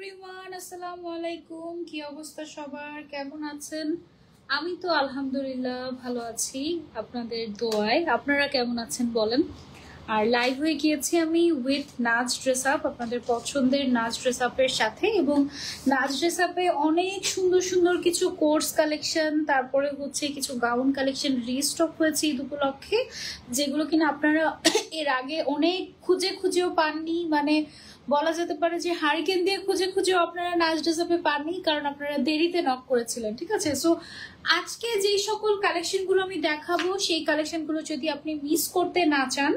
Everyone, আসসালামু আলাইকুম। কি অবস্থা সবার, কেমন আছেন? আমি তো আলহামদুলিল্লাহ ভালো আছি, আপনাদের দোয়ায়। আপনারা কেমন আছেন বলেন। আর লাইভ হয়ে গিয়েছি আমি উইথ নাচ ড্রেস আপ, আপনাদের পছন্দের নাচ ড্রেস আপের সাথে। এবং নাচ ড্রেস আপে অনেক সুন্দর সুন্দর কিছু কোর্স কালেকশন, তারপরে হচ্ছে কিছু গাউন কালেকশন রিস্টক হয়েছে ঈদ উপলক্ষে, যেগুলো কিনা আপনারা এর আগে অনেক খুঁজে খুঁজেও পাননি। মানে বলা যেতে পারে যে হারিকেন দিয়ে খুঁজে খুঁজেও আপনারা নাচ ড্রেস আপে পাননি, কারণ আপনারা দেরিতে নক করেছিলেন। ঠিক আছে, সো আজকে যেই সকল কালেকশনগুলো আমি দেখাবো, সেই কালেকশনগুলো যদি আপনি মিস করতে না চান,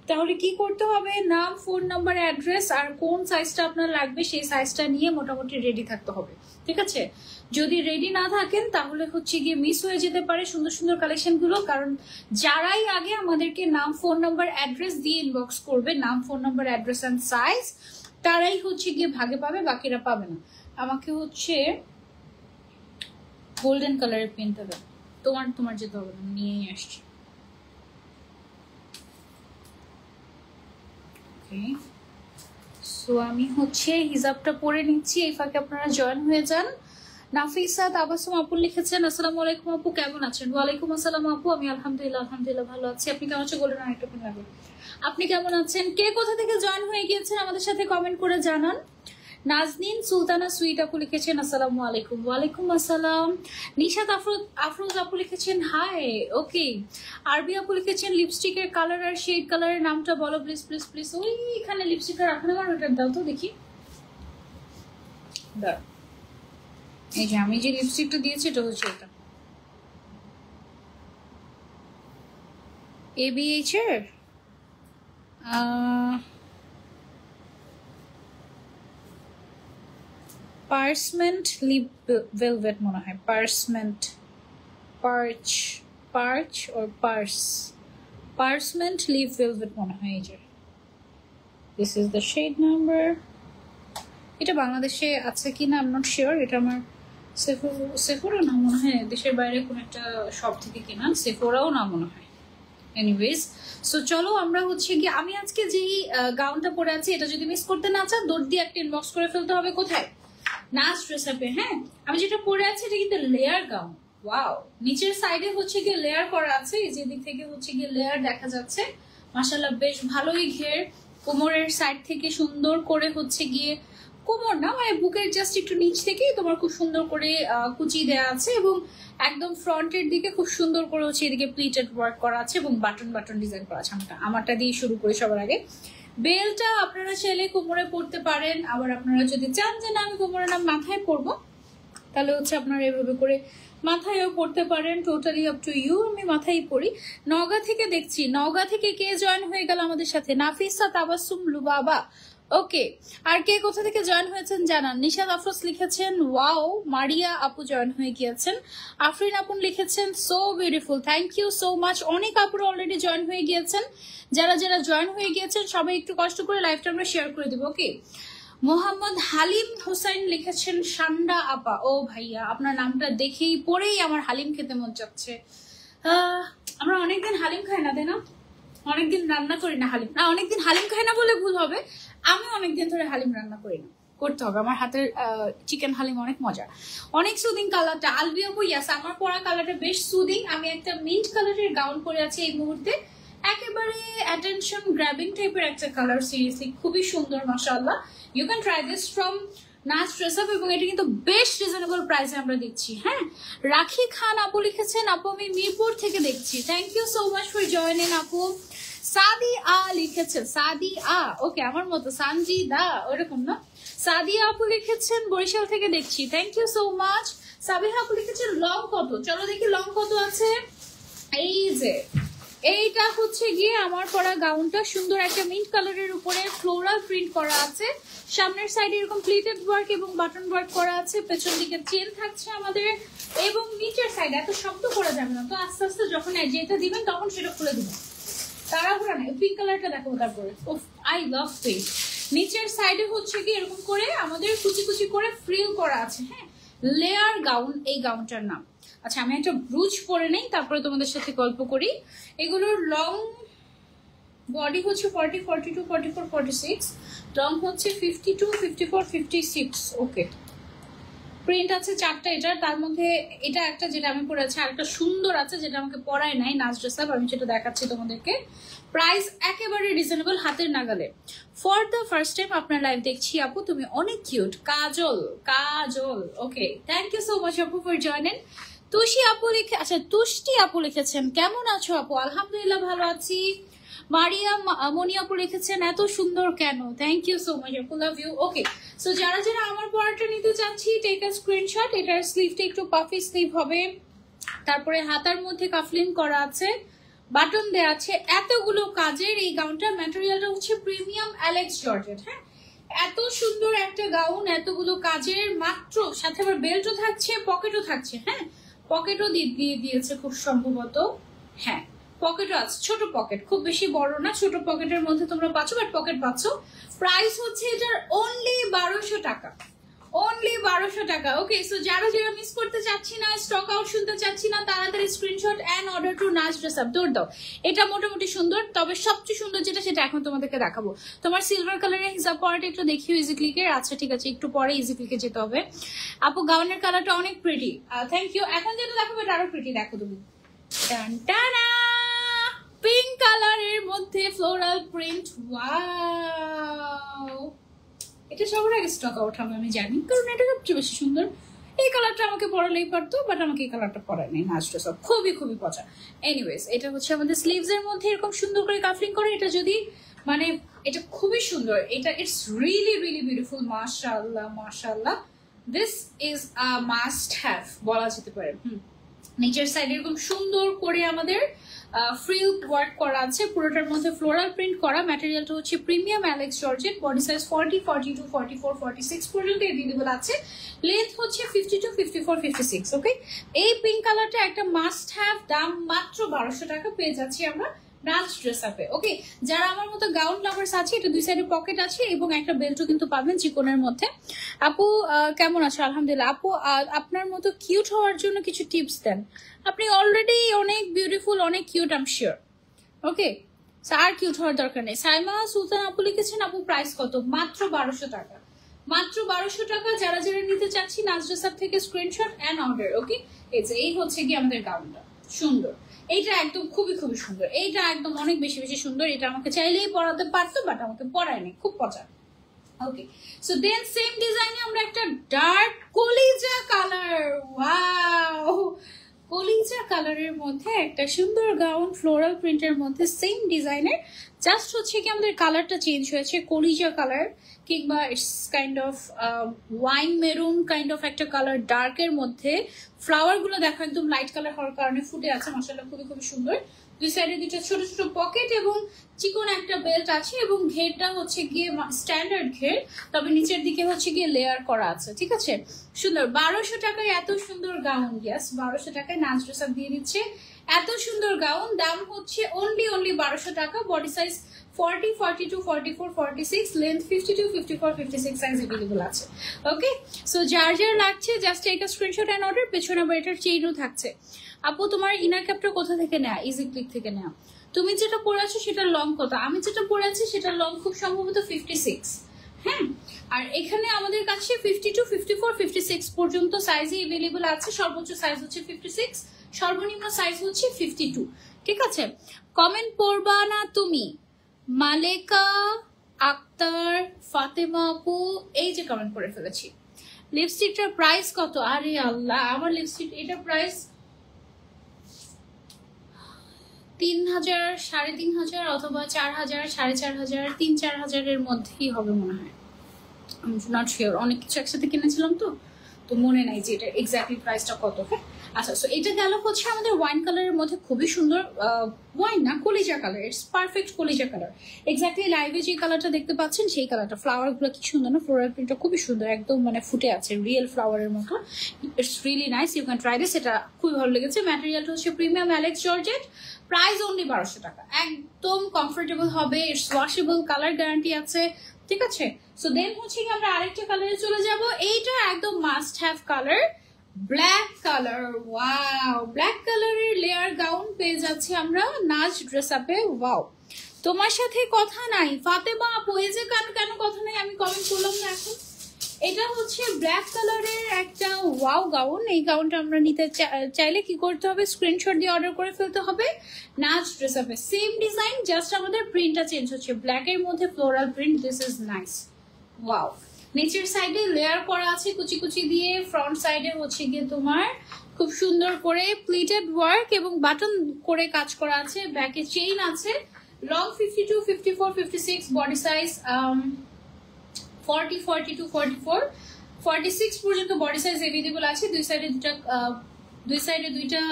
তাহলে কি করতে হবে, নাম, ফোন নাম্বার, অ্যাড্রেস আর কোন সাইজটা আপনার লাগবে সেই সাইজটা নিয়ে মোটামুটি রেডি থাকতে হবে। ঠিক আছে, যদি রেডি না থাকেন তাহলে হচ্ছে গিয়ে মিস হয়ে যেতে পারে সুন্দর সুন্দর কালেকশনগুলো। কারণ যারাই আগে আমাদেরকে নাম, ফোন নাম্বার, অ্যাড্রেস দিয়ে ইনবক্স করবে, নাম, phone number, address and size, তারাই হচ্ছে গিয়ে ভাগে পাবে, বাকিরা পাবে না। আমাকে হচ্ছে গোল্ডেন কালারের পেনটা দাও। তোমার যেতে হবে না, নিয়েই আসছি। সো আমি হচ্ছে হিজাবটা পরে নিচ্ছি, এই ফাঁকে আপনারা জয়েন হয়ে যান। নাফিসা তাবাসুম আপু লিখেছেন, আসসালামু আলাইকুম আপু, কেমন আছেন? ওয়ালাইকুম আসসালাম আপু, আমি আলহামদুলিল্লাহ ভালো আছি। আপনি কেমন আছেন? গোল্ডেন আরেকটা পেন লাগবে। আপনি কেমন আছেন? কে কোথা থেকে জয়েন হয়ে গিয়েছেন আমাদের সাথে কমেন্ট করে জানান। নাজনীন সুলতানা সুইট আপু লিখেছেন, আসসালামু আলাইকুম। ওয়ালাইকুম আসসালাম। নিশাত আফরোজ আপু লিখেছেন, হাই। ওকে। আরবি আপু লিখেছেন, লিপস্টিকের কালার আর শেড কালারের নামটা বলো প্লিজ প্লিজ প্লিজ। ওই এখানে লিপস্টিকটা রাখানো, আমার ওটা দাও তো দেখি। দাও, এই যে আমি যে লিপস্টিকটা দিয়েছি এটা হচ্ছে এটা ABH এর পার্সমেন্ট লিপ ভেলভেট মনে হয়, parchment, parch or parchment lip velvet মনে হয়। এই যে this is the shade number. এটা বাংলাদেশে আছে কিনা আই এম নট শিওর। এটা আমার সেফোরা না মনে হয়, দেশের বাইরে কোন একটা শপ থেকে কিনা, সেফোরাও না মনে হয়। এনিওয়েজ, সো চলো আমরা হচ্ছে কি, আমি আজকে যেই গাউনটা পরে আছি এটা যদি মিস করতে না চান, দৌড় দিয়ে একটা ইনবক্স করে ফেলতে হবে। কোথায়? নাচ ড্রেস আপে। হ্যাঁ, আমি যেটা পরে আছি এটা কিন্তু লেয়ার গাউন। ওয়াও, নিচের সাইডে হচ্ছে গিয়ে লেয়ার করা আছে, এই যে দিক থেকে হচ্ছে গিয়ে লেয়ার দেখা যাচ্ছে। মাশাআল্লাহ বেশ ভালোই ঘের। কোমরের সাইড থেকে সুন্দর করে হচ্ছে গিয়ে, কোমর না মানে বুকের জাস্ট একটু নিচ থেকেই তোমার খুব সুন্দর করে কুচি দেওয়া আছে, এবং একদম ফ্রন্টের দিকে খুব সুন্দর করে হচ্ছে এদিকে প্লিটেড ওয়ার্ক করা আছে এবং বাটন ডিজাইন করা আছে। আমারটা দিয়ে শুরু করি সবার আগে। বেলটা আপনারা চাইলে কোমরে পড়তে পারেন, আবার আপনারা যদি চান যে না আমি কোমরে না মাথায় পরবো, তাহলে হচ্ছে আপনারা এভাবে করে মাথায়ও পড়তে পারেন। Totally up to you. আমি মাথায় পরি। নওগাঁ থেকে দেখছি, নওগাঁ থেকে কে জয়েন হয়ে গেল আমাদের সাথে? নাফিসা তাবাসুম লুবাবা। ওকে, আর কে কোথা থেকে জয়েন হয়েছেন জানান। নিশাদ আফরোজ লিখেছেন, ওয়াও। মারিয়া আপু জয়েন হয়ে গিয়েছেন। আফরিন আপু লিখেছেন, so beautiful, thank you so much. অনেক আপুরা অলরেডি জয়েন হয়ে গিয়েছেন। যারা যারা জয়েন হয়ে গিয়েছেন সবাই একটু কষ্ট করে লাইভটা আমরা শেয়ার করে দেবো। ওকে। মোহাম্মদ হালিম হোসেন লিখেছেন, সান্ডা আপা। ও ভাইয়া, আপনার নামটা দেখেই পরেই আমার হালিম খেতে মন চাচ্ছে। আমরা অনেকদিন হালিম খাই না, তাই না? অনেকদিন রান্না করি না হালিম। না, অনেকদিন হালিম খাই না বলে ভুল হবে, আমি অনেকদিন ধরে হালিম রান্না করি না। করতে হবে, আমার হাতের চিকেন হালিম অনেক মজা, অনেক সুদিং কালারটা। আলবিয়া ইয়াস, আমার পরা কালারটা বেশ সুদিং। আমি একটা মিন্ট কালারের গাউন পরে আছি এই মুহূর্তে, একেবারে অ্যাটেনশন গ্র্যাবিং টাইপের একটা কালার। সিরিয়াসলি খুবই সুন্দর, মাশাআল্লাহ। You can try this from Naz dress up, এবং এটা কিন্তু বেশ রিজনেবল প্রাইসে আমরা দিচ্ছি। হ্যাঁ, রাখি খান আপু লিখেছেন, আপু আমি মিরপুর থেকে দেখছি। Thank you so much for joining আপু। সাদি আ লিখেছেন, সাদি আ, ওকে, আমার মতো সানজিদা ওরকম না। সাদিয়া আপু লিখেছেন, বরিশাল থেকে দেখছি। Thank you so much. Sabiha আপু লিখেছেন, লং কত? চলো দেখি লং কত আছে। এই যে এইটা হচ্ছে গিয়ে আমার পরা গাউনটা, সুন্দর একটা মিন্ট কালারের উপরে ফ্লোরাল প্রিন্ট করা আছে। সামনের সাইডে এরকম প্লিটেড ওয়ার্ক এবং বাটন ওয়ার্ক করা আছে। পেছন দিকে চেন থাকছে আমাদের, এবং নিচের সাইডে এত শব্দ করা যাবে না তো, আস্তে আস্তে যখন যেটা দিবেন তখন সেটা খুলে দিবেন, তাড়াহুড়া নেই। পিঙ্ক কালারটা দেখাবো তারপরে। I love pink. নিচের সাইডে হচ্ছে কি এরকম করে আমাদের কুচি কুচি করে ফ্রিল করা আছে। হ্যাঁ, লেয়ার গাউন এই গাউনটার নাম। আচ্ছা, আমি একটা ব্রুচ পরে নেই, তারপরে তোমাদের সাথে গল্প করি। এগুলোর লং বডি হচ্ছে 40, 42, 44, 46, লং হচ্ছে 52, 54, 56। ওকে, প্রিন্ট আছে 4টা এটার, তার মধ্যে এটা একটা যেটা আমি পরে আছি, আরেকটা সুন্দর আছে যেটা আমাকে পরায় নাই নাচ ড্রেস আপ, আমি যেটা দেখাচ্ছি তোমাদেরকে। প্রাইস একেবারে রিজনেবল, হাতের নাগালে। ফর দ্য ফার্স্ট টাইম আপনার লাইভ দেখছি আপু, তুমি অনেক cute. Kajal, Kajal, okay, thank you so much আপু ফর জয়েনিং। তুষি আপু লিখে, আচ্ছা তুষ্টি আপু লিখেছেন, কেমন আছো আপু? আলহামদুলিল্লাহ ভালো আছি। মারিয়াম মনি আপু লিখেছেন, এত সুন্দর কেন? থ্যাংক ইউ সো মাচ আপু, লাভ ইউ। ওকে, সো যারা যারা আমার পড়াটা নিতে চাচ্ছি, টেক আ স্ক্রিনশট। এটার স্লিভটা একটু পাফি স্লিভ হবে, তারপরে হাতার মধ্যে কাফলিং করা আছে, বাটন দেওয়া আছে, এতগুলো কাজের এই গাউনটা। ম্যাটেরিয়ালটা হচ্ছে প্রিমিয়াম অ্যালেক্স জর্জেট। হ্যাঁ, এত সুন্দর একটা গাউন, এতগুলো কাজের, মাত্র সাথে আবার বেল্টও থাকছে, পকেটও থাকছে। হ্যাঁ, পকেটও দিয়ে দিয়েছে খুব সম্ভবত। হ্যাঁ, পকেটও আছে, ছোট পকেট, খুব বেশি বড় না, ছোট পকেটের মধ্যে তোমরা পাচ্ছ, বাট পকেট পাচ্ছ। প্রাইস হচ্ছে এটার অনলি 1200 টাকা, অনলি 1200 টাকা। ওকে, সো যারা যারা মিস করতে চাচ্ছি না, স্টক আউট শুনতে চাচ্ছি না, তাড়াতাড়ি screenshot and order to Naz dress up, দৌড় দাও। এটা মোটামুটি সুন্দর, তবে সবচেয়ে সুন্দর যেটা সেটা এখন তোমাদেরকে দেখাবো। তোমার সিলভার কালারের হিজাব পরাটা একটু দেখিও ইজি ক্লিকের। আচ্ছা ঠিক আছে, একটু পরে ইজি ক্লিকে যেতে হবে। আপু গাউনের কালারটা অনেক প্রিটি, থ্যাংক ইউ। এখন যেটা দেখাবো এটা আরো প্রিটি, দেখো তুমি। পিঙ্ক কালারের মধ্যে ফ্লোরাল প্রিন্ট, ওয়াও, এটা সবার আগে স্টক আউট হবে আমি জানি, কারণ এটা সবচেয়ে বেশি সুন্দর। এই কালারটা আমাকে পরালেই পারতো, বাট আমাকে এই কালারটা পরায় নেই। নাচটা সব খুবই খুবই পচা। এনিওয়েজ, এটা হচ্ছে আমাদের স্লিভস এর মধ্যে এরকম সুন্দর করে কাফলিং করে। এটা যদি মানে এটা খুবই সুন্দর, এটা ইটস রিয়েলি রিয়েলি বিউটিফুল। মাশাআল্লাহ মাশাআল্লাহ, this is a must have বলা যেতে পারে। নিচের সাইডে এরকম সুন্দর করে আমাদের ফ্রিল ওয়ার্ক করা আছে, পুরোটার মধ্যে ফ্লোরাল প্রিন্ট করা। ম্যাটেরিয়ালটা হচ্ছে premium Alex georgette. Body size 40, 42, 44, 46 পর্যন্ত এভেলেবল আছে। লেন্থ হচ্ছে 52, 54, 56। ওকে, এই পিঙ্ক কালারটা একটা মাস্ট হ্যাভ, দাম মাত্র 1200 টাকা, পেয়ে যাচ্ছি আমরা নাচ ড্রেস আপে। ওকে, যারা আমার মতো গাউন লাভার্স আছে, এটা দুই সাইডে পকেট আছে এবং একটা বেল্টও কিন্তু পাবেন চিকনের মধ্যে। আপু কেমন আছো? আলহামদুলিল্লাহ। আপু আপনার মতো কিউট হওয়ার জন্য কিছু টিপস দেন। আপনি অলরেডি অনেক বিউটিফুল, অনেক cute, I am sure. Okay, আর কিউট হওয়ার দরকার নেই। সাইমা সুলতান আপু লিখেছেন, আপু প্রাইস কত? মাত্র 1200 টাকা, মাত্র 1200 টাকা। যারা যারা নিতে চাচ্ছি নাচ ড্রেস আপ থেকে স্ক্রিনশট এন্ড অর্ডার। ওকে, এই হচ্ছে কি আমাদের গাউনটা, সুন্দর। এইটা একদম খুবই খুবই সুন্দর, এইটা একদম অনেক বেশি বেশি সুন্দর। এটা আমাকে চাইলেই পরাতে পারতো, বাট আমাকে পরায়নি, খুব পচা। ওকে, সো দেন সেম ডিজাইনে আমরা একটা ডার্ক কলিজা কালার, ওয়াও, কলিজা কালারের মধ্যে একটা সুন্দর গাউন, ফ্লোরাল প্রিন্টের মধ্যে সেম ডিজাইনের। জাস্ট হচ্ছে কি আমাদের কালারটা চেঞ্জ হয়েছে, কলিজা কালার কিংবা it's kind of wine maroon kind of একটা কালার, ডার্কের মধ্যে। ফ্লাওয়ার গুলো দেখো একদম লাইট কালার হওয়ার কারণে ফুটে আছে, মাশাআল্লাহ খুবই খুবই সুন্দর। দুই সাইডে দুটো ছোট ছোট পকেট এবং চিকন একটা বেল্ট আছে, এবং ঘেরটা হচ্ছে গিয়ে স্ট্যান্ডার্ড ঘের, তবে নিচের দিকে হচ্ছে গিয়ে লেয়ার করা আছে। ঠিক আছে, সুন্দর। 1200 টাকায় এত সুন্দর গাউন, ইয়াস 1200 টাকায় নাচ ড্রেস আপ দিয়ে দিচ্ছে এত সুন্দর গাউন। দাম হচ্ছে অনলি 1200 টাকা। Body size 40, 42, 44, 46, length 52, 54, 56 size available আছে। ওকে, সো যার যার লাগছে just take a screenshot and order. পেছনে আবার এটার চেইনও থাকছে। আপু তোমার ইনার ক্যাপটা কোথা থেকে নেয়া? ইজি ক্লিক থেকে নেয়া। তুমি যেটা পরে আছো সেটার লং কত? আমি যেটা পরে আছি সেটার লং খুব সম্ভবত 56। হ্যাঁ, আর এখানে আমাদের কাছে 52, 54, 56 পর্যন্ত সাইজই अवेलेबल আছে। সর্বোচ্চ সাইজ হচ্ছে 56, সর্বনিম্ন সাইজ হচ্ছে 52। ঠিক আছে, কমেন্ট পড়বা না তুমি? মালেকা আক্তার, ফাতেমা আপু, এই যে কমেন্ট করে ফেলেছি। লিপস্টিকটার প্রাইস কত? আরে আল্লাহ, আমার লিপস্টিক এটা প্রাইস 3000, 3500 অথবা 4000, 4500, 3-4000 মধ্যেই হবে মনে হয়। আমি নট শিওর, অনেক কিছু একসাথে কিনেছিলাম তো মনে নাই যে এটা এক্স্যাক্টলি প্রাইসটা কত। হ্যাঁ, আচ্ছা, সো এটা গেল হচ্ছে আমাদের ওয়াইন কালারের মধ্যে, খুবই সুন্দর। ওয়াইন না, কলিজা কালার, ইটস পারফেক্ট কলিজা কালার। এক্স্যাক্টলি লাইভে যে কালারটা দেখতে পাচ্ছেন সেই কালারটা। ফ্লাওয়ার গুলো কি সুন্দর না, ফ্লোরাল প্রিন্টটা খুবই সুন্দর, একদম মানে ফুটে আছে রিয়েল ফ্লাওয়ারের মতো। It's really nice, you can try this. এটা খুবই ভালো লেগেছে। ম্যাটেরিয়ালটা হচ্ছে premium Alex georgette. Price only 1200 টাকা, একদম কমফোর্টেবল হবে। ইটস ওয়াশেবল, কালার গ্যারান্টি আছে। ঠিক আছে, সো দেন হচ্ছে কি আমরা আরেকটা কালারে চলে যাব। এইটা একদম must have colour, black colour. Wow, black কালারের লেয়ার গাউন পেয়ে যাচ্ছি আমরা নাচ ড্রেস আপে। ওয়াও, তোমার সাথে কথা নাই ফাতেমা আপু, এই যে কেন কেন কথা নাই আমি কমেন্ট করলাম না এখন। এটা হচ্ছে ব্ল্যাক কালারের একটা ওয়াও গাউন। এই গাউনটা আমরা নিতে চাইলে কি করতে হবে, স্ক্রিনশট দিয়ে অর্ডার করে ফেলতে হবে। নাচ ড্রেস আপে সেম ডিজাইন, জাস্ট আমাদের প্রিন্টটা চেঞ্জ হচ্ছে, ব্ল্যাক এর মধ্যে floral print. This is nice, wow. নিচের সাইডে লেয়ার করা আছে কুচি কুচি দিয়ে, ফ্রন্ট সাইডে হচ্ছে গিয়ে তোমার খুব সুন্দর করে প্লিটেড ওয়ার্ক এবং বাটন করে কাজ করা আছে। ব্যাকে চেইন আছে, লং 52, 54, 56, বডি সাইজ 40, 42, 44, 46 পর্যন্ত বডি সাইজ अवेलेबल আছে। দুই সাইডে দুইটা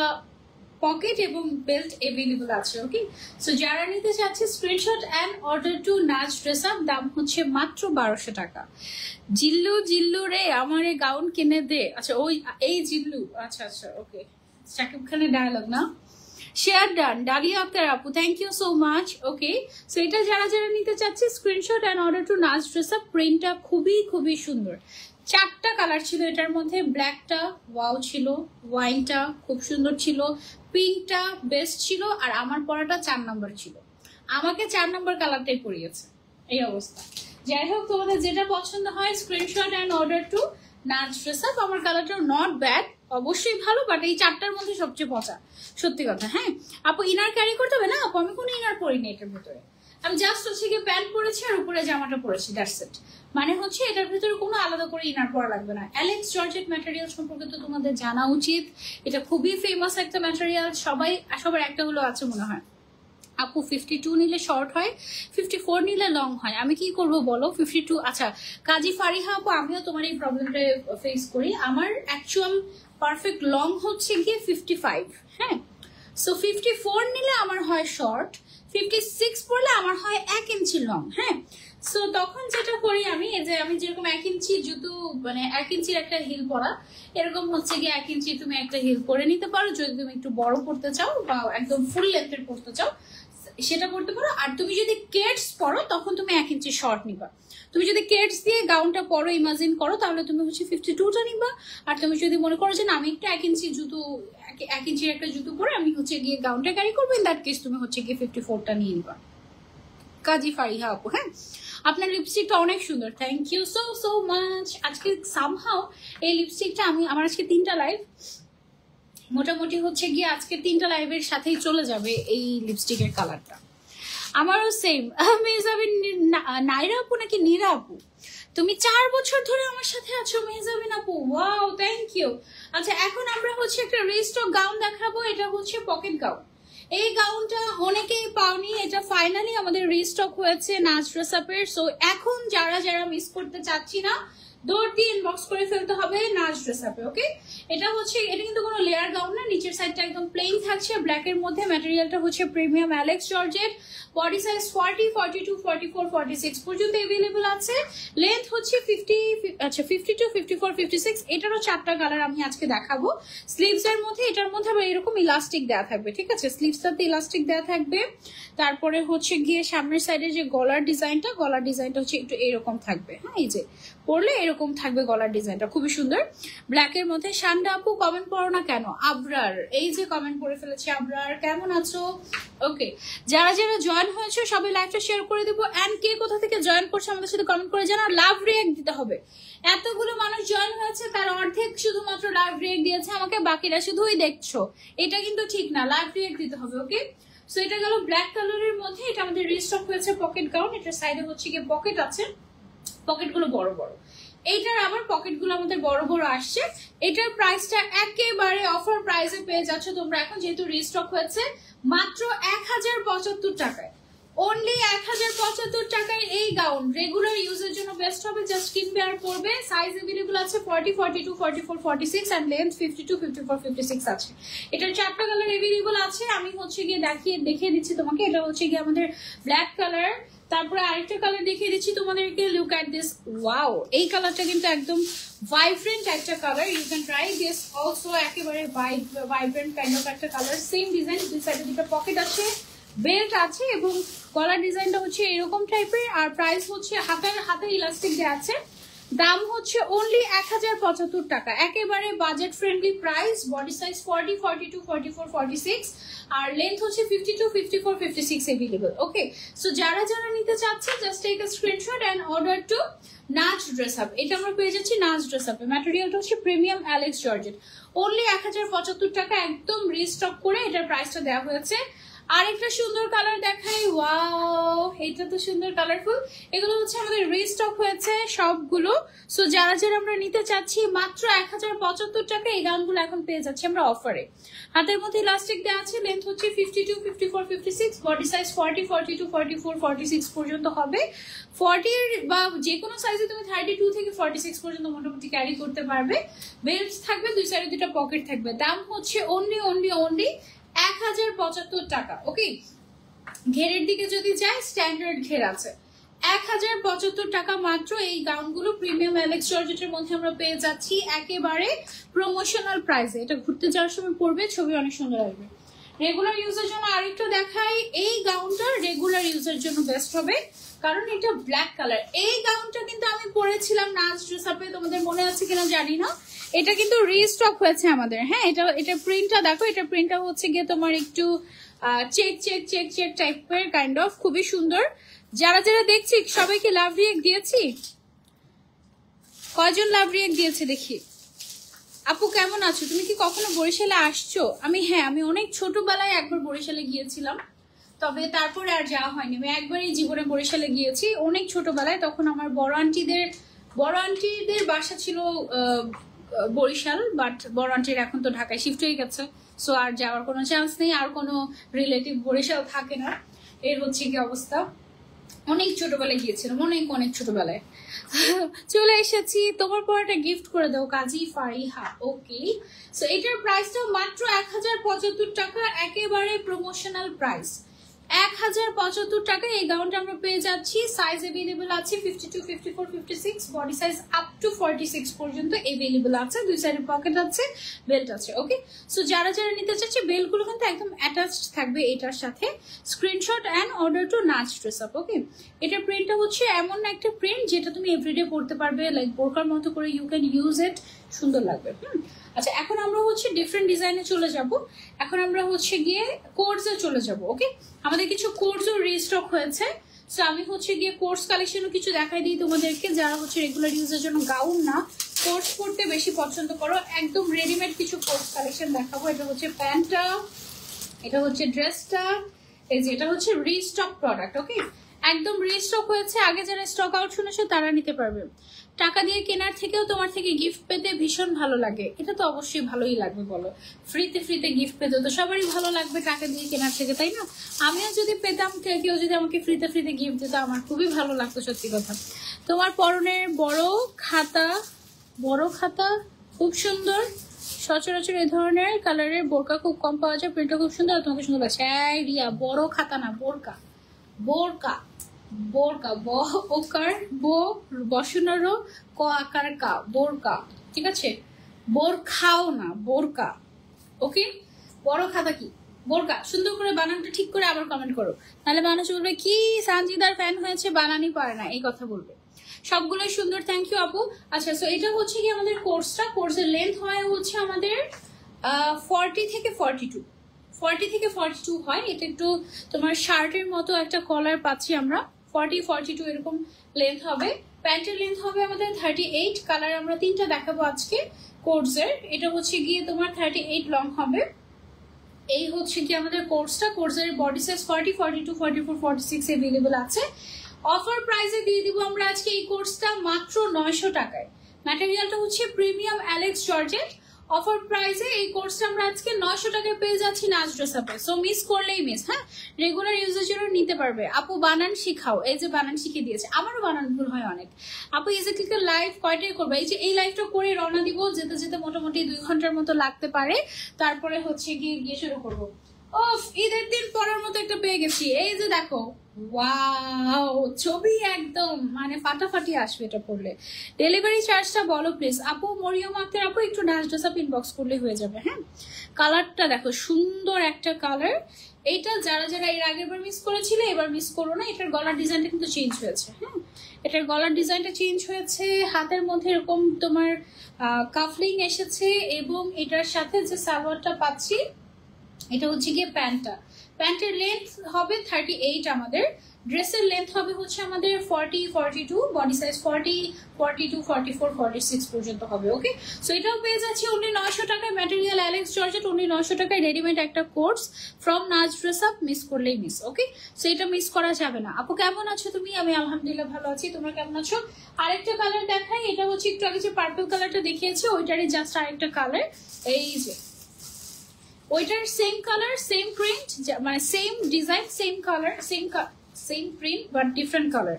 পকেট এবং বেল্ট अवेलेबल আছে। ওকে, সো যারা নিতে চাচ্ছে screenshot and order to Naz dress up. দাম হচ্ছে মাত্র 1200 টাকা। জিল্লু জিল্লু রে আমার এই গাউন কিনে দে। আচ্ছা ওই এই জিল্লু, আচ্ছা আচ্ছা ওকে, শাকিব খানের ডায়লগ না। শেয়ার ডান ডালিয়া আক্তার আপু, thank you so much. Okay, so এটা যারা যারা নিতে চাচ্ছে screenshot and order to Naz dress up. প্রিন্টটা খুবই খুবই সুন্দর। 4টা কালার ছিল এটার মধ্যে, ব্ল্যাকটা ওয়াও ছিল, ওয়াইনটা খুব সুন্দর ছিল, পিঙ্কটা বেস্ট ছিল, আর আমার পরাটা 4 নম্বর ছিল। আমাকে 4 নম্বর কালারটাই পরিয়েছে, এই অবস্থা। যাই হোক, তোমাদের যেটা পছন্দ হয় screenshot and order to Naz dress up. আমার কালারটা নট ব্যাড, অবশ্যই ভালো, বাট এই 4টার মধ্যে সবচেয়ে পচা, সত্যি কথা। হ্যাঁ আপু, ইনার ক্যারি করতে হবে না আপু, আমি কোনো ইনার পরিনি এটার ভিতরে। আমি জাস্ট হচ্ছে গিয়ে প্যান্ট পরেছি আর উপরে জামাটা পরেছি, দ্যাটস ইট। মানে হচ্ছে এটার ভিতরে কোনো আলাদা করে ইনার পরা লাগবে না। অ্যালেক্স জর্জেট ম্যাটেরিয়াল সম্পর্কে তো তোমাদের জানা উচিত, এটা খুবই ফেমাস একটা ম্যাটেরিয়াল। সবার একটা হলো আছে মনে হয়। আপু 52 নিলে শর্ট হয়, 54 নিলে লং হয়, আমি কি করব বলো? 52, আচ্ছা কাজী ফারিহা আপু, আমিও তোমার এই প্রবলেমটা ফেস করি। আমার অ্যাকচুয়াল পারফেক্ট লং হচ্ছে গিয়ে 55। হ্যাঁ, সো 54 নিলে আমার হয় শর্ট, 56 পড়লে আমার হয় 1 ইঞ্চি লং। হ্যাঁ, সো তখন যেটা করি আমি, এই যে আমি যেরকম 1 ইঞ্চি জুতো, মানে 1 ইঞ্চির একটা হিল পরা, এরকম হচ্ছে গিয়ে 1 ইঞ্চি তুমি একটা হিল পরে নিতে পারো। যদি তুমি একটু বড় পড়তে চাও বা একদম ফুল লেন্থের পড়তে চাও সেটা পড়তে পারো। আর তুমি যদি কেডস পরো তখন তুমি 1 ইঞ্চি শর্ট নিবা। তুমি যদি কেডস দিয়ে গাউনটা পরো, ইমাজিন করো, তাহলে তুমি হচ্ছে 52টা নিবা। আর তুমি যদি মনে করো যে না আমি একটু 1 ইঞ্চি জুতো, 1 ইঞ্চির একটা জুতো পরে আমি হচ্ছে গিয়ে গাউনটা ক্যারি করবো, ইন দ্যাট কেস তুমি হচ্ছে গিয়ে 54টা নিয়ে নিবা। কাজী ফারিহা আপু, হ্যাঁ আপনার লিপস্টিকটা অনেক সুন্দর, thank you so so much. আজকে সামহাও এই লিপস্টিকটা আমার আজকে 3টা লাইভ, মোটামুটি হচ্ছে গিয়ে আজকে 3টা লাইভের সাথেই চলে যাবে এই লিপস্টিকের কালারটা। আমারও সেম। মেহজাবিন নাইরা আপু নাকি নীরা আপু, তুমি 4 বছর ধরে আমার সাথে আছো মেহজাবিন আপু, ওয়াও থ্যাংক ইউ। আচ্ছা এখন আমরা হচ্ছে একটা রিস্টক গাউন দেখাবো, এটা হচ্ছে পকেট গাউন। এই গাউনটা অনেকেই পাওনি, এটা ফাইনালি আমাদের রিস্টক হয়েছে নাচ ড্রেস আপের। সো এখন যারা যারা মিস করতে চাচ্ছি না, দৌড় দিয়ে ইনবক্স করে ফেলতে হবে নাচ ড্রেস আপে। ওকে, এটা কিন্তু কোনো লেয়ার গাউন না, নিচের সাইডটা একদম প্লেন থাকছে ব্ল্যাক এর মধ্যে। ম্যাটেরিয়ালটা হচ্ছে premium Alex georgette. Body size 40, 42, 44, 46 পর্যন্ত अवेलेबल আছে। লেন্থ হচ্ছে 52, 54, 56। এটারও 4টা কালার আমি আজকে দেখাবো। স্লিভস এর মধ্যে, এটার মধ্যে আবার এরকম ইলাস্টিক দেওয়া থাকবে, ঠিক আছে, স্লিভসটাতে ইলাস্টিক দেওয়া থাকবে। তারপরে হচ্ছে গিয়ে সামনের সাইডে যে গলার ডিজাইনটা হচ্ছে একটু এরকম থাকবে। হ্যাঁ, এই যে পরলে এরকম থাকবে গলার ডিজাইনটা, খুবই সুন্দর ব্ল্যাকের মধ্যে। শান্ডা আপু কমেন্ট করো না কেন? আবরার, এই যে কমেন্ট করে ফেলেছে আবরার, কেমন আছো? ওকে, যারা যারা জয়েন হয়েছে সবাই লাইভটা শেয়ার করে দেবো। এন্ড কে কোথা থেকে জয়েন করছে আমাদের সাথে কমেন্ট করে জানা। লাভ রিয়েক্ট দিতে হবে। এতগুলো মানুষ জয়েন হয়েছে, তার অর্ধেক শুধুমাত্র লাভ রিয়েক্ট দিয়েছে আমাকে, বাকিরা শুধুই দেখছো, এটা কিন্তু ঠিক না, লাভ রিয়েক্ট দিতে হবে। ওকে, সো এটা গেল ব্ল্যাক কালারের মধ্যে, এটা আমাদের রিস্টক হয়েছে পকেট গাউন। এটার সাইডে হচ্ছে গিয়ে পকেট আছে, পকেটগুলো বড় বড়। এইটার আবার পকেটগুলো আমাদের বড় বড় আসছে। এটার প্রাইসটা একেবারে অফার প্রাইসে পেয়ে যাচ্ছ তোমরা এখন, যেহেতু রিস্টক হয়েছে, মাত্র 1075 টাকায়। অনলি 1075 টাকায় এই গাউন রেগুলার ইউজের জন্য বেস্ট হবে, জাস্ট কিনবে আর পরবে। সাইজ अवेलेबल আছে 40, 42, 44, 46 এন্ড লেন্থ 52, 54, 56 আছে। এটার 4টা কালার अवेलेबल আছে। আমি হচ্ছে গিয়ে দেখিয়ে দিচ্ছি তোমাকে। এটা হচ্ছে গিয়ে আমাদের ব্ল্যাক কালার, তারপরে আরেকটা কালার দেখিয়ে দিচ্ছি তোমাদেরকে। লুক এট দিস, ওয়াও, এই কালারটা কিন্তু একদম ভাইব্রেন্ট একটা colour. You can try this also, একেবারে ভাইব্রেন্ট কাইন্ড অফ একটা কালার। সেম ডিজাইন, দুই সাইডে দুটো পকেট আছে, বেল্ট আছে এবং গলার ডিজাইনটা হচ্ছে এরকম টাইপের। আর প্রাইস হচ্ছে হাতে ইলাস্টিক দেওয়া আছে, দাম হচ্ছে অনলি 1075 টাকা, একেবারে budget friendly price. Body size 40, 42, 44, 46 আর লেন্থ হচ্ছে 52, 54, 56 अवेलेबल। ওকে, সো যারা যারা নিতে চাচ্ছে just take a screenshot and order to Naz dress up. এটা আমরা পেয়ে যাচ্ছি নাচ ড্রেস আপে। ম্যাটেরিয়ালটা হচ্ছে প্রিমিয়াম অ্যালেক্স জর্জেট, অনলি 1075 টাকা, একদম রিস্টক করে এটার প্রাইসটা দেওয়া হয়েছে। আরেকটা সুন্দর কালার দেখাই, ওয়াও এটা তো সুন্দর কালারফুল। এগুলো হচ্ছে আমাদের রিস্টক হয়েছে সবগুলো। সো যারা যারা আমরা নিতে চাচ্ছি মাত্র 1075 টাকা এই গাউনগুলো এখন পেয়ে যাচ্ছি আমরা অফারে। হাতের মধ্যে ইলাস্টিক দেওয়া আছে, লেন্থ হচ্ছে 52, 54, 56, বডি সাইজ 40, 42, 44, 46 পর্যন্ত হবে। 40 বা যে কোনো সাইজে তুমি 32 থেকে 46 পর্যন্ত মোটামুটি ক্যারি করতে পারবে। বেল্ট থাকবে, দুই সাইডে দুটো পকেট থাকবে। দাম হচ্ছে অনলি 1075 টাকা। ওকে, ঘেরের দিকে যদি যাই স্ট্যান্ডার্ড ঘের আছে, 1075 টাকা মাত্র। এই গাউনগুলো প্রিমিয়াম অ্যালেক্স জর্জেটের মধ্যে আমরা পেয়ে যাচ্ছি একেবারে প্রমোশনাল প্রাইসে। এটা ঘুরতে যাওয়ার সময় পরবে, ছবি অনেক সুন্দর আসবে। রেগুলার ইউজের জন্য আরেকটু দেখাই, এই গাউনটা রেগুলার ইউজের জন্য বেস্ট হবে কারণ এটা ব্ল্যাক কালার। এই গাউনটা কিন্তু আমি পরেছিলাম নাচ ড্রেস আপে, তোমাদের মনে আছে কিনা জানি না। এটা কিন্তু রিস্টক হয়েছে আমাদের। হ্যাঁ, এটা প্রিন্টটা দেখো, এটা প্রিন্টটা হচ্ছে গিয়ে তোমার একটু চেক চেক চেক চেক টাইপের কাইন্ড অফ, খুবই সুন্দর। যারা যারা দেখছি সবাইকে লাভ রিয়েক্ট দিয়েছি, কয়জন লাভ রিয়েক্ট দিয়েছে দেখি। আপু কেমন আছো, তুমি কি কখনো বরিশালে আসছো? আমি অনেক ছোটবেলায় একবার বরিশালে গিয়েছিলাম, তবে তারপরে আর যাওয়া হয়নি। আমি একবারই জীবনে বরিশালে গিয়েছি, অনেক ছোটবেলায়। তখন আমার বড় আন্টিদের বাসা ছিল বরিশাল, বাট বড় আন্টির এখন তো ঢাকায় শিফট হয়ে গেছে, সো আর যাওয়ার কোনো চান্স নেই, আর কোনো রিলেটিভ বরিশাল থাকে না। এর হচ্ছে কি অবস্থা। অনেক ছোটবেলায় গিয়েছিলাম, অনেক ছোটবেলায়। চলে এসেছি, তোমার পর একটা গিফট করে দাও কাজী ফারিহা। ওকে, সো এটার প্রাইসটা মাত্র 1075 টাকা, একেবারে প্রমোশনাল প্রাইস। 1075 টাকা এই গাউনটা আমরা পেয়ে যাচ্ছি। সাইজ अवेलेबल আছে 52, 54, 56, বডি সাইজ আপ টু 46 পর্যন্ত अवेलेबल আছে। দুই সাইডে পকেট আছে, বেল্ট আছে। ওকে, সো যারা যারা নিতে চাচ্ছে বেল্টগুলো কিন্তু একদম অ্যাটাচড থাকবে এটার সাথে। Screenshot and order to Naz dress up. ওকে, এটার প্রিন্টটা হচ্ছে এমন একটা প্রিন্ট যেটা তুমি এভরিডে পরতে পারবে, লাইক বোরকার মতো করে ইউ ক্যান ইউজ ইট, সুন্দর লাগবে। আচ্ছা, এখন আমরা হচ্ছে ডিফারেন্ট ডিজাইনে চলে যাব। এখন আমরা হচ্ছে গিয়ে কোর্সে চলে যাব। ওকে, আমাদের কিছু কোর্সও রিস্টক হয়েছে, সো আমি হচ্ছে গিয়ে কোর্স কালেকশনও কিছু দেখাই দিই তোমাদেরকে। যারা হচ্ছে রেগুলার ইউজের জন্য গাউন না, কোর্স পরতে বেশি পছন্দ করো, একদম রেডিমেড কিছু কোর্স কালেকশন দেখাবো। এটা হচ্ছে প্যান্টটা, এটা হচ্ছে ড্রেসটা, এই যে এটা হচ্ছে রিস্টক প্রোডাক্ট। ওকে, একদম রিস্টক হয়েছে। আগে যারা স্টক আউট শুনেছো তারা নিতে পারবে। টাকা দিয়ে কেনার থেকেও তোমার থেকে গিফট পেতে ভীষণ ভালো লাগে। এটা তো অবশ্যই ভালোই লাগবে, বলো। ফ্রিতে গিফট পেতে তো সবারই ভালো লাগবে টাকা দিয়ে কেনার থেকে, তাই না? আমিও যদি পেতাম, কেউ যদি আমাকে ফ্রিতে গিফট দিত, আমার খুবই ভালো লাগতো, সত্যি কথা। তোমার পরনের বড় খাতা খুব সুন্দর। সচরাচর এই ধরনের কালারের বোরকা খুব কম পাওয়া যায়, প্রিন্টটা খুব সুন্দর, তোমাকে সুন্দর লাগছে। এই রিয়া, বড় খাতা না, বোরকা ওকার বসনারও ক আকার কা, বোরকা, ঠিক আছে? বোরখাও না, বোরকা। ওকে, বড় খাতা কি বোরকা। সুন্দর করে বানানটা ঠিক করে আবার কমেন্ট করো, তাহলে মানুষ বলবে কি সানজিদার ফ্যান হয়েছে, বানানই পারে না, এই কথা বলবে। সবগুলোই সুন্দর, থ্যাংক ইউ আপু। আচ্ছা, সো এটা হচ্ছে কি আমাদের কোর্সের লেন্থ হয় হচ্ছে আমাদের 40 থেকে 42 হয়। এটা একটু তোমার শার্টের মতো একটা কলার পাচ্ছি আমরা, 40, 42 এরকম লেন্থ হবে। প্যান্টের লেন্থ হবে আমাদের 38। কালার আমরা তিনটা দেখাবো আজকে কোর্সের। এটা হচ্ছে গিয়ে তোমার 38 লং হবে। এই হচ্ছে কি আমাদের কোর্সের বডি সাইজ 40, 42, 44, 46 अवेलेबल আছে। অফার প্রাইসে দিয়ে দিব আমরা আজকে এই কোর্সটা মাত্র 900 টাকায়। ম্যাটেরিয়ালটা হচ্ছে প্রিমিয়াম অ্যালেক্স জর্জেট। অফার প্রাইসে এই কোর্সটা আমরা আজকে 900 টাকায় পেয়ে যাচ্ছি নাচ ড্রেস আপে। সো মিস করলেই মিস। হ্যাঁ, রেগুলার ইউজের জন্য নিতে পারবে। আপু বানান শিখাও, এই যে বানান শিখিয়ে দিয়েছে। আমারও বানান ভুল হয় অনেক। আপু ইজিক্লিকের লাইভ কয়টায় করবে? এই লাইভটা করে রওনা দিব, যেতে যেতে মোটামুটি 2 ঘন্টার মতো লাগতে পারে। তারপরে হচ্ছে গিয়ে শুরু করবো। ওফ, ঈদের দিন পরার মতো একটা পেয়ে গেছি। এই যে দেখো, ওয়াও, ছবি একদম মানে ফাটাফাটি আসবে এটা পড়লে। ডেলিভারি চার্জটা বলো প্লিজ। আপু মরিয়ম আক্তার আপু একটু নাচ ড্রেস আপ ইনবক্স করলে হয়ে যাবে। হ্যাঁ, কালারটা দেখো, সুন্দর একটা কালার। এইটা যারা যারা এর আগের বার মিস করেছিলে এবার মিস করো না, এটার গলার ডিজাইনটা কিন্তু চেঞ্জ হয়েছে। হ্যাঁ, এটার গলার ডিজাইনটা চেঞ্জ হয়েছে, হাতের মধ্যে এরকম তোমার কাফলিং এসেছে, এবং এটার সাথে যে সালোয়ারটা পাচ্ছি এটা হচ্ছে গিয়ে প্যান্টটা। প্যান্টের লেন্থ হবে 38, আমাদের ড্রেসের লেন্থ হবে হচ্ছে আমাদের 40, 42, বডি সাইজ 40, 42, 44, 46 পর্যন্ত হবে। ওকে, সো এটাও পেয়ে যাচ্ছি অনলি 900 টাকায়। ম্যাটেরিয়াল অ্যালেক্স জর্জেট, অনলি 900 টাকায় রেডিমেড একটা কোর্স from Naz dress up. Miss করলেই মিস। ওকে, সো এটা মিস করা যাবে না। আপু কেমন আছো তুমি? আমি আলহামদুলিল্লাহ ভালো আছি, তোমরা কেমন আছো? আরেকটা কালার দেখাই, এটা হচ্ছে একটু আগে যে পার্পল কালারটা দেখিয়েছি ওইটারই জাস্ট আরেকটা কালার। এই যে ওইটার সেম কালার সেম প্রিন্ট, মানে same design same colour same print but different colour.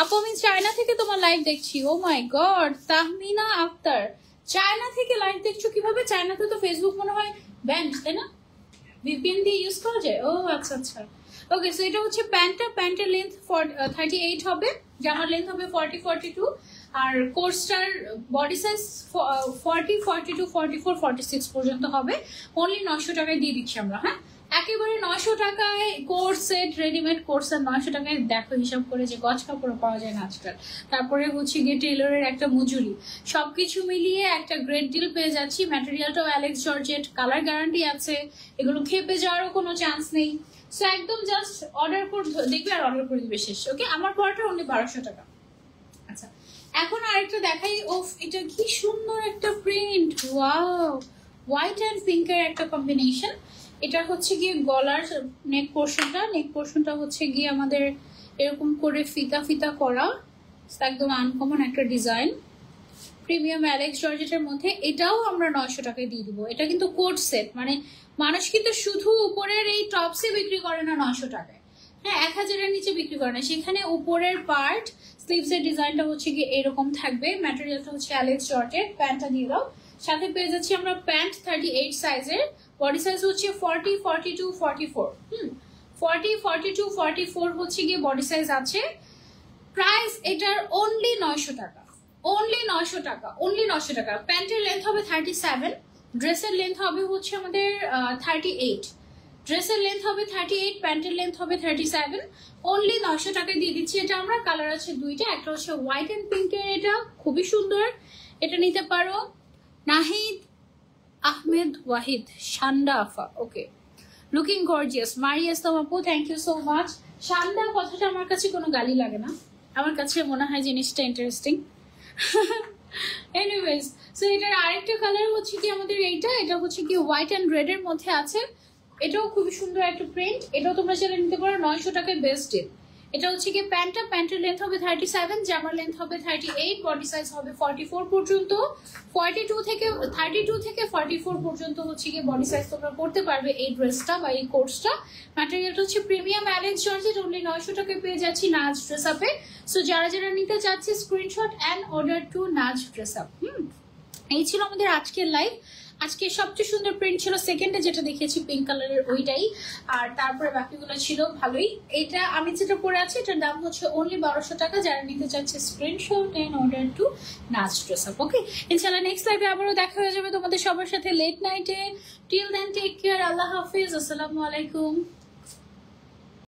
আপু আমি চায়না থেকে তোমার লাইভ দেখছি। ও মাই গড, তাহমিনা আক্তার চায়না থেকে লাইভ দেখছো কিভাবে? চায়নাতে তো ফেসবুক মনে হয় ব্যান্ড, তাই না? ভিপিএন দিয়ে ইউজ করা যায়? ও আচ্ছা আচ্ছা। ওকে, সো এটা হচ্ছে প্যান্টটা। প্যান্টের লেন্থ 38 হবে, জামার লেন্থ হবে 40, 42, আর কোর্সটার বডি সাইজ 40, 42, 44, 46 পর্যন্ত হবে। অনলি 900 টাকায় দিয়ে দিচ্ছি আমরা। হ্যাঁ, একেবারে 900 টাকায় কোর্স সেট, রেডিমেড কোর্স আর 900 টাকায়। দেখো হিসাব করে যে গজ কাপড় পাওয়া যায় না আজকাল। তারপরে হচ্ছে গিয়ে টেলরের একটা মজুরি, সবকিছু মিলিয়ে একটা গ্রেট ডিল পেয়ে যাচ্ছি। ম্যাটেরিয়ালটাও অ্যালেক্স জর্জেট, কালার গ্যারান্টি আছে, এগুলো খেপে যাওয়ারও কোনো চান্স নেই। সো একদম জাস্ট অর্ডার করে দেখবে আর অর্ডার করে দিবে শেষ। ওকে, আমার পড়াটা অনলি 1200 টাকা। আচ্ছা, এখন আরেকটা দেখাই। ওফ, এটা কি সুন্দর একটা প্রিন্ট, ওয়াও, হোয়াইট অ্যান্ড পিঙ্কের একটা কম্বিনেশন। এটা হচ্ছে গিয়ে গলার নেক পোর্শনটা হচ্ছে গিয়ে আমাদের এরকম করে ফিতা ফিতা করা, একদম আনকমন একটা ডিজাইন, প্রিমিয়াম অ্যালেক্স জর্জেটের মধ্যে। এটাও আমরা 900 টাকায় দিয়ে দিব। এটা কিন্তু কোট সেট, মানে মানুষ কিন্তু শুধু উপরের এই টপসে বিক্রি করে না 900 টাকায়। হ্যাঁ, 1000-এর নিচে বিক্রি করে না। সেখানে উপরের পার্ট স্লিভসের ডিজাইনটা হচ্ছে গিয়ে এরকম থাকবে। ম্যাটেরিয়ালটা হচ্ছে অ্যালেক্স জর্জেট। প্যান্টটা দিয়ে দাও, সাথে পেয়ে যাচ্ছি আমরা প্যান্ট 38 সাইজের, বডি সাইজ হচ্ছে 40, 42, 44। 40, 42, 44 হচ্ছে গিয়ে বডি সাইজ আছে। প্রাইস এটার অনলি 900 টাকা, অনলি 900 টাকা, অনলি 900 টাকা। প্যান্টের লেন্থ হবে 37, ড্রেসের লেন্থ হবে হচ্ছে আমাদের 38। ড্রেসের লেন্থ হবে 38, প্যান্টের লেন্থ হবে 37। অনলি 900 টাকায় দিয়ে দিচ্ছি এটা আমরা। কালার আছে দুইটা, একটা হচ্ছে হোয়াইট অ্যান্ড পিঙ্কের, এটা খুবই সুন্দর, এটা নিতে পারো। Nahid Ahmed Wahid, Shanda Afa, okay, looking gorgeous. মারিয়াস তোমাপু, thank you so much. Shanda কথাটা আমার কাছে কোনো গালি লাগে না, আমার কাছে মনে হয় জিনিসটা ইন্টারেস্টিং। এনিওয়েজ, সো এটার আরেকটা কালার হচ্ছে কি আমাদের এইটা, এটা হচ্ছে কি হোয়াইট অ্যান্ড রেড এর মধ্যে আছে। এটাও খুবই সুন্দর একটা প্রিন্ট, এটাও তোমরা চাইলে নিতে পারো 900 টাকায় বেস্ট ডিল। এটা হচ্ছে কি প্যান্টটা, প্যান্টের লেন্থ হবে 37, জামার লেন্থ হবে 38, বডি সাইজ হবে 44 পর্যন্ত। 32 থেকে 44 পর্যন্ত হচ্ছে কি বডি সাইজ তোমরা করতে পারবে এই ড্রেসটা বা এই কোর্সটা। ম্যাটেরিয়ালটা হচ্ছে প্রিমিয়াম অ্যালেক্স জর্জেট, অনলি 900 টাকায় পেয়ে যাচ্ছি নাজ ড্রেস আপে। সো যারা যারা নিতে চাচ্ছে screenshot and order to Naz dress up. এই ছিল আমাদের আজকের লাইভ। আজকে সবচেয়ে সুন্দর প্রিন্ট ছিল সেকেন্ডে যেটা দেখিয়েছি পিঙ্ক কালারের, ওইটাই। আর তারপরে বাকিগুলো ছিল ভালোই। এটা আমি যেটা পরে আছি এটার দাম হচ্ছে অনলি 1200 টাকা। যারা নিতে চাচ্ছে screenshot and order to Naz dress up. ওকে, ইনশাআল্লাহ নেক্সট লাইভে আবারও দেখা হয়ে যাবে তোমাদের সবার সাথে লেট নাইটে। টিল দেন টেক কেয়ার, আল্লাহ হাফিজ, আসসালামু আলাইকুম।